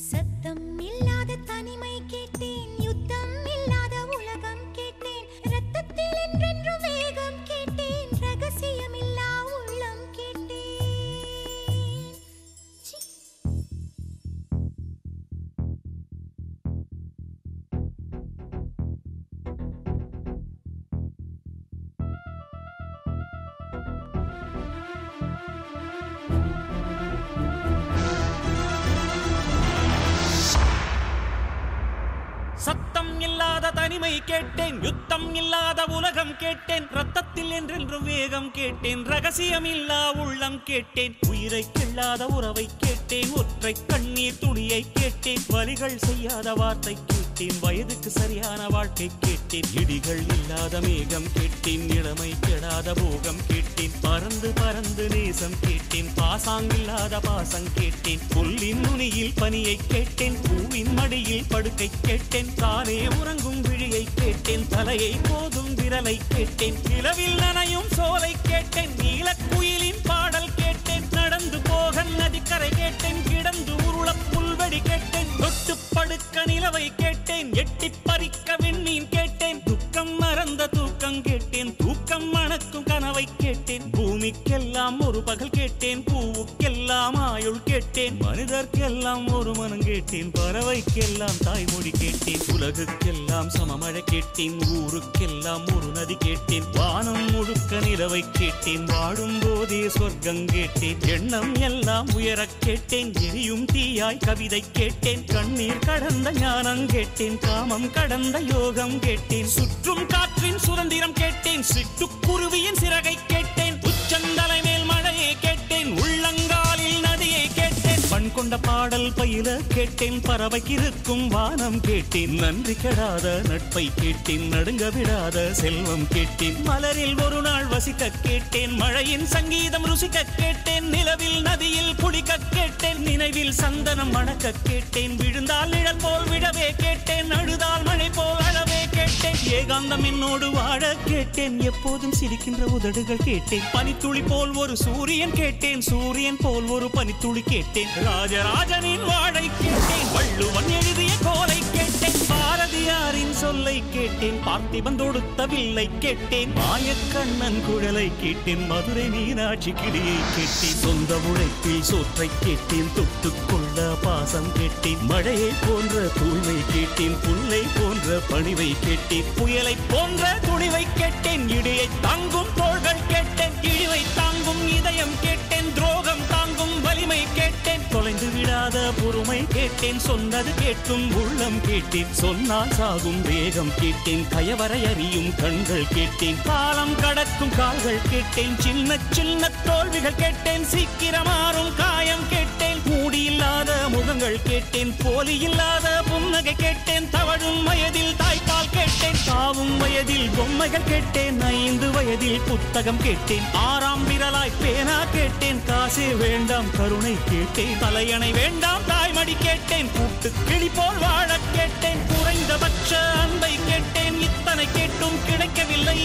சத்தம் இல்லாத தனிமை கேட்டேன், யுத்தம் இல்லாத உலகம் கேட்டேன், இரத்தத்தில் என்றென்று வேகம் கேட்டேன், ரகசியம் இல்லா உள்ளம் கேட்டேன். சத்தம் இல்லாத தனிமை கேட்டேன், யுத்தம் இல்லாத உலகம் கேட்டேன், ரத்தத்தில் என்றென்று வேகம் கேட்டேன், ரகசியம் இல்லா உள்ளம் கேட்டேன், உயிரை கிள்ளாத உறவை கேட்டேன், ஒற்றை கண்ணீர் துணியை கேட்டேன், வலிகள் செய்யாத வார்த்தை கேட்டேன், வயதுக்கு சரியான வாழ்க்கை கேட்டேன், இடிகள் இல்லாத மேகம் கேட்டேன், இளமை கெடாத போகம் கேட்டேன், பறந்து பறந்து நேசம் கேட்டேன், பாசாங்கில்லாத பாசம் கேட்டேன், புல்லின் நுனியில் பனியை கேட்டேன், பூவின் மடியில் படுக்கை கேட்டேன், தானே உறங்கும் விழியை கேட்டேன், தலையை போதும் விரலை கேட்டேன், நிலவில் நனையும் சோலை கேட்டேன், நீலக்குயிலின் பாடல் கேட்டேன், நடந்து போக நதிக்கரை கேட்டேன், கிடந்து உருள புல்வெடி கேட்டேன், தொட்டு படுக்க நிலவை கேட்டேன், எட்டி பறிக்க விண்மீன் கேட்டேன், துக்கம் மறந்த தூக்கம் கேட்டேன், தூக்கம் மணக்கும் கனவை கேட்டேன், பூமிக்கெல்லாம் ஒரு பகல் கேட்டேன், பூவுக்கெல்லாம் ஆயுள் கேட்டேன், மனிதர்க்கெல்லாம் ஒரு மனம் கேட்டேன், பறவைக்கெல்லாம் தாய்மொழி கேட்டேன், உலகுக்கெல்லாம் சமமழை கேட்டேன், ஊருக்கெல்லாம் ஒரு நதி கேட்டேன், வானம் முழுக்க நிலவை கேட்டேன், வாடும் போதே சொர்க்கம் கேட்டேன், எண்ணம் எல்லாம் உயரக் கேட்டேன், எரியும் தீயாய் கவிதை கேட்டேன், கண்ணீர் கடந்த ஞானம் கேட்டேன், காமம் கடந்த யோகம் கேட்டேன், சுற்றும் காற்றின் சுதந்திரம் கேட்டேன், சிட்டுக்குருவியின் சிறகை கேட்டேன், உச்சந்தலை மேல் மழையை கேட்டேன், உள்ளங்காலில் நதியை கேட்டேன், பண் கொண்ட பாடல் பயில கேட்டேன், பறவைக்கு இருக்கும் வானம் கேட்டேன், நன்றி கெடாத நட்பை கேட்டேன், நடுங்க விடாத செல்வம் கேட்டேன், மலரில் ஒரு நாள் வசிக்க கேட்டேன், மழையின் சங்கீதம் ருசிக்க கேட்டேன், நிலவில் நதியில் குளிக்க கேட்டேன், நினைவில் சந்தனம் மணக்க கேட்டேன், விழுந்தால் நிழல் போல் விடவே கேட்டேன், அழுதால் மழை போல் அழவே கேட்டேன், ஏகாந்தம் என்னோடு வாழ கேட்டேன், எப்போதும் சிரிக்கின்ற உதடுகள் கேட்டேன், பனித்துளி போல் ஒரு சூரியன் கேட்டேன், சூரியன் போல் ஒரு பனித்துளி கேட்டேன், ராஜராஜனின் வாழை கேட்டேன், வள்ளுவன் எழுதிய கோலை கேட்டேன், பாரதியாரின் சொல்லை கேட்டேன், பார்த்திபன் தொடுத்த வில்லை கேட்டேன், மாயக்கண்ணன் குழலை கேட்டேன், மதுரை மீனாட்சி கிளியை கேட்டேன், சொந்த உழைப்பில் சோற்றை கேட்டேன், தொட்டுக்கொள்ள பாசம் கேட்டேன், மழையை போன்ற தூய்மை கேட்டேன், புல்லை போன்ற பணிவை கேட்டேன், புயலை போன்ற துணிவை கேட்டேன், இடியை தாங்கும் தோள்கள் கேட்டேன், இழிவை தாங்கும் இதயம் கேட்டேன், துரோகம் தாங்கும் வலிமை கேட்டேன், தொலைந்து விடாத பொறுமை கேட்டேன், சொன்னது கேட்கும் உள்ளம் கேட்டேன், சொன்னால் சாகும் வேகம் கேட்டேன், கயவரை அறியும் கண்கள் கேட்டேன், காலம் கடக்கும் கால்கள் கேட்டேன், சின்ன சின்ன தோல்விகள் கேட்டேன், சீக்கிரமாறும் காயம் கேட்டேன், மூடியில்லாத முகங்கள் கேட்டேன், போலி இல்லாத புன்னகை கேட்டேன், தவழும் வயதில் தாய்ப்பால் கேட்டேன், தாவும் வயதில் பொம்மைகள் கேட்டேன், 5 வயதில் புத்தகம் கேட்டேன், 6ஆம் விரலாய் பேனா கேட்டேன், காசே வேண்டாம் கருணை கேட்டேன், தலையணை வேண்டாம் தாய்மடி கேட்டேன், கூட்டு கிளி போல் வாழ கேட்டேன், குறைந்தபட்ச அன்பை கேட்டேன், இத்தனை கேட்டும் கிடைக்கவில்லை.